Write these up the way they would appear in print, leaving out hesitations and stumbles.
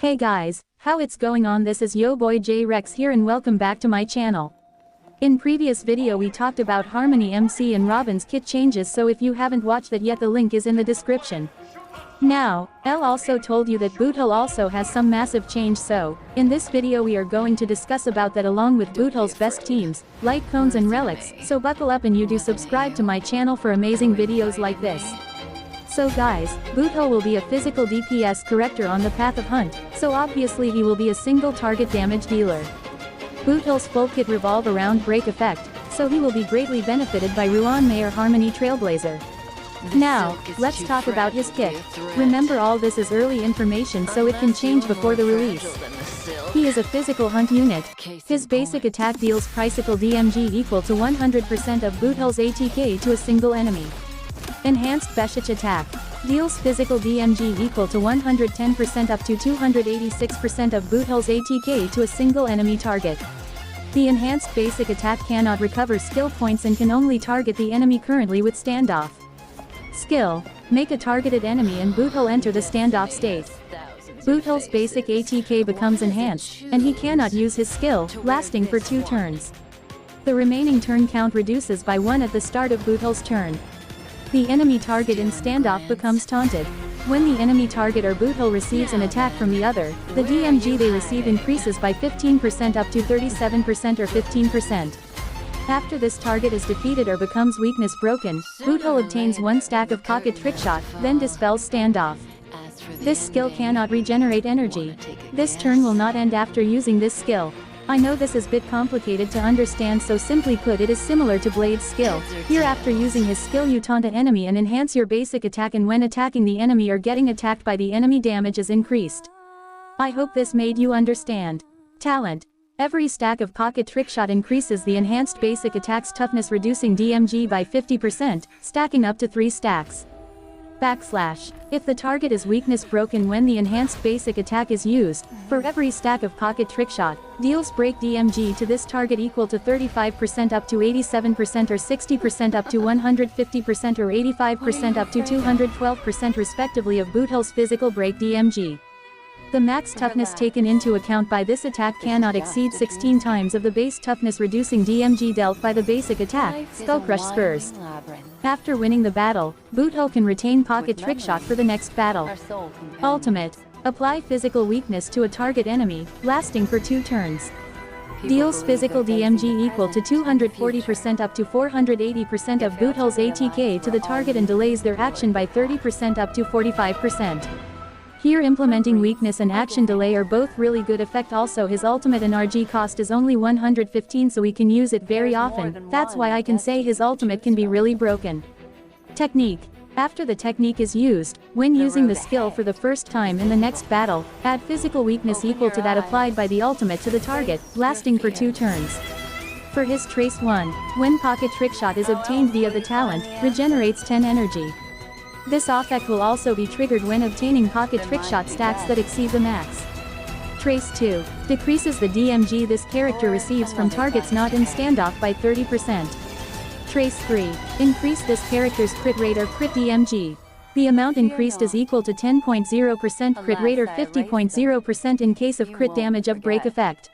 Hey guys, how it's going on? This is yo boy J Rex here and welcome back to my channel. In previous video we talked about Harmony MC and Robin's kit changes, so if you haven't watched that yet the link is in the description. Now, Elle also told you that BOOTHILL also has some massive change, so in this video we are going to discuss about that along with BOOTHILL's best teams, Lightcoans and Relics, so buckle up and you do subscribe to my channel for amazing videos like this. So guys, BOOTHILL will be a physical DPS character on the path of hunt, so obviously he will be a single target damage dealer. BOOTHILL's full kit revolve around break effect, so he will be greatly benefited by Ruan Mayor Harmonytrailblazer. Now, let's talk about his kit. Remember, all this is early information, so it can change before the release. He is a physical hunt unit. His basic attack deals Tricycle DMG equal to 100% of BOOTHILL's ATK to a single enemy. Enhanced Beshich attack deals physical DMG equal to 110% up to 286% of BOOTHILL's ATK to a single enemy target. The enhanced basic attack cannot recover skill points and can only target the enemy currently with standoff. Skill: make a targeted enemy and BOOTHILL enter the standoff state. BOOTHILL's basic ATK becomes enhanced, and he cannot use his skill, lasting for 2 turns. The remaining turn count reduces by 1 at the start of BOOTHILL's turn. The enemy target in standoff becomes taunted. When the enemy target or BOOTHILL receives an attack from the other, the DMG they receive increases by 15% up to 37% or 15%. After this target is defeated or becomes weakness broken, BOOTHILL obtains 1 stack of pocket trickshot, then dispels standoff. This skill cannot regenerate energy. This turn will not end after using this skill. I know this is a bit complicated to understand, so simply put it is similar to Blade's skill. Here, after using his skill you taunt an enemy and enhance your basic attack, and when attacking the enemy or getting attacked by the enemy damage is increased. I hope this made you understand. Talent: every stack of pocket trickshot increases the enhanced basic attack's toughness, reducing DMG by 50%, stacking up to 3 stacks. Backslash: if the target is weakness broken when the enhanced basic attack is used, for every stack of pocket trickshot, deals break DMG to this target equal to 35% up to 87% or 60% up to 150% or 85% up to 212% respectively of BOOTHILL's physical break DMG. The max toughness taken into account by this attack cannot exceed 16 times of the base toughness, reducing DMG dealt by the basic attack, Skullcrush Spurs. After winning the battle, BOOTHILL can retain pocket trickshot for the next battle. Ultimate: apply physical weakness to a target enemy, lasting for 2 turns. Deals physical DMG equal to 240% up to 480% of BOOTHILL's ATK to the target and delays their action by 30% up to 45%. Here, implementing weakness and action delay are both really good effect. Also, his ultimate and RG cost is only 115, so we can use it very often. That's why I can say his ultimate can be really broken. Technique: after the technique is used, when using the skill for the first time in the next battle, add physical weakness equal to that applied by the ultimate to the target, lasting for 2 turns. For his Trace 1, when pocket trickshot is obtained via the talent, regenerates 10 energy. This effect will also be triggered when obtaining pocket trickshot stacks that exceed the max. Trace 2 decreases the DMG this character receives from targets not in standoff by 30%. Trace 3 increase this character's crit rate or crit DMG. The amount increased is equal to 10.0% crit rate or 50.0% in case of crit damage of break effect.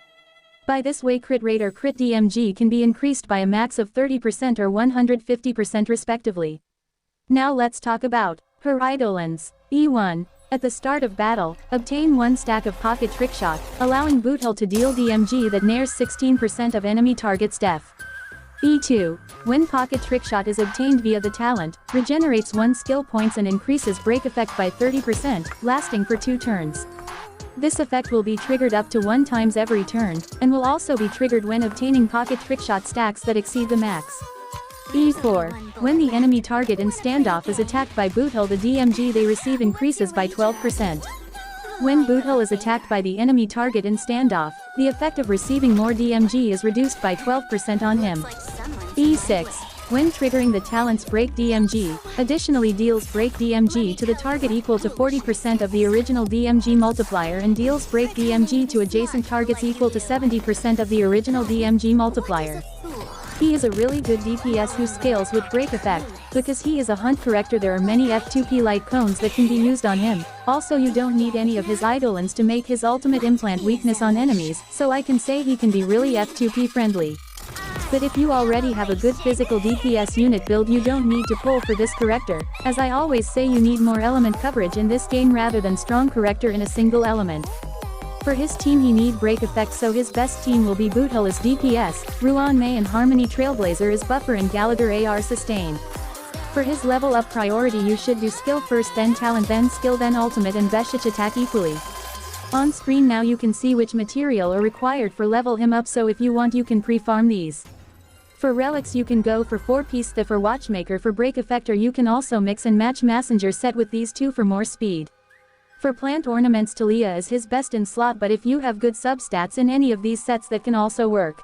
By this way, crit rate or crit DMG can be increased by a max of 30% or 150% respectively. Now let's talk about her Eidelons. E1. At the start of battle, obtain 1 stack of pocket trickshot, allowing BOOTHILL to deal DMG that nairs 16% of enemy targets' death. E2. When pocket trickshot is obtained via the talent, regenerates 1 skill points and increases break effect by 30%, lasting for 2 turns. This effect will be triggered up to 1 times every turn, and will also be triggered when obtaining pocket trickshot stacks that exceed the max. E4. When the enemy target in standoff is attacked by BOOTHILL, the DMG they receive increases by 12%. When BOOTHILL is attacked by the enemy target in standoff, the effect of receiving more DMG is reduced by 12% on him. E6. When triggering the talent's break DMG, additionally deals break DMG to the target equal to 40% of the original DMG multiplier and deals break DMG to adjacent targets equal to 70% of the original DMG multiplier. He is a really good DPS who scales with break effect. Because he is a hunt character, there are many F2P Lightcoans that can be used on him. Also, you don't need any of his Eidelons to make his ultimate implant weakness on enemies, so I can say he can be really F2P friendly. But if you already have a good physical DPS unit build, you don't need to pull for this character. As I always say, you need more element coverage in this game rather than strong character in a single element. For his team he need break effect, so his best team will be BOOTHILL as DPS, Ruan May and harmonytrailblazer as buffer, and Gallagher AR sustain. For his level up priority you should do skill first, then talent, then skill, then ultimate, and Beshich attack equally. On screen now you can see which material are required for level him up, so if you want you can pre-farm these. For relics you can go for 4-piece Thief or Watchmaker for break effect, or you can also mix and match Messenger set with these two for more speed. For plant ornaments Talia is his best in slot, but if you have good substats in any of these sets that can also work.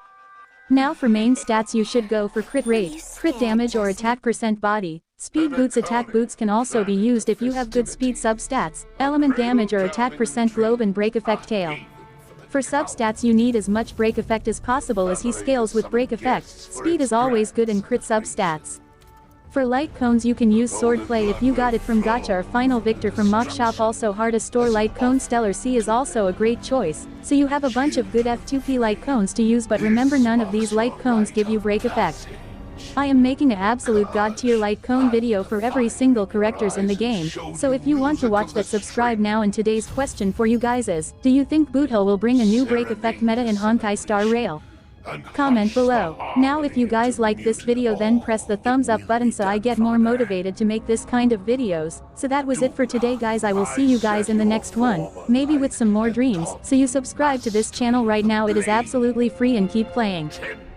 Now for main stats you should go for crit rate, crit damage, or attack percent body. Speed boots, attack boots can also be used if you have good speed substats, element damage or attack percent globe, and break effect tail. For substats you need as much break effect as possible as he scales with break effect. Speed is always good in crit substats. For Lightcoans you can use swordplay if you got it from Gacha or Final Victor from Mock Shop. Also hard to store Lightcone Stellar C is also a great choice, so you have a bunch of good F2P Lightcones to use, but remember none of these Lightcones give you break effect. I am making an absolute god tier Lightcone video for every single characters in the game, so if you want to watch that, subscribe now. And today's question for you guys is, do you think BOOTHILL will bring a new break effect meta in honkaistarrail? Comment below. Now if you guys like this video then press the thumbs up button so I get more motivated to make this kind of videos. So that was it for today guys, I will see you guys in the next one, maybe with some more dreams, so you subscribe to this channel right now, it is absolutely free, and keep playing.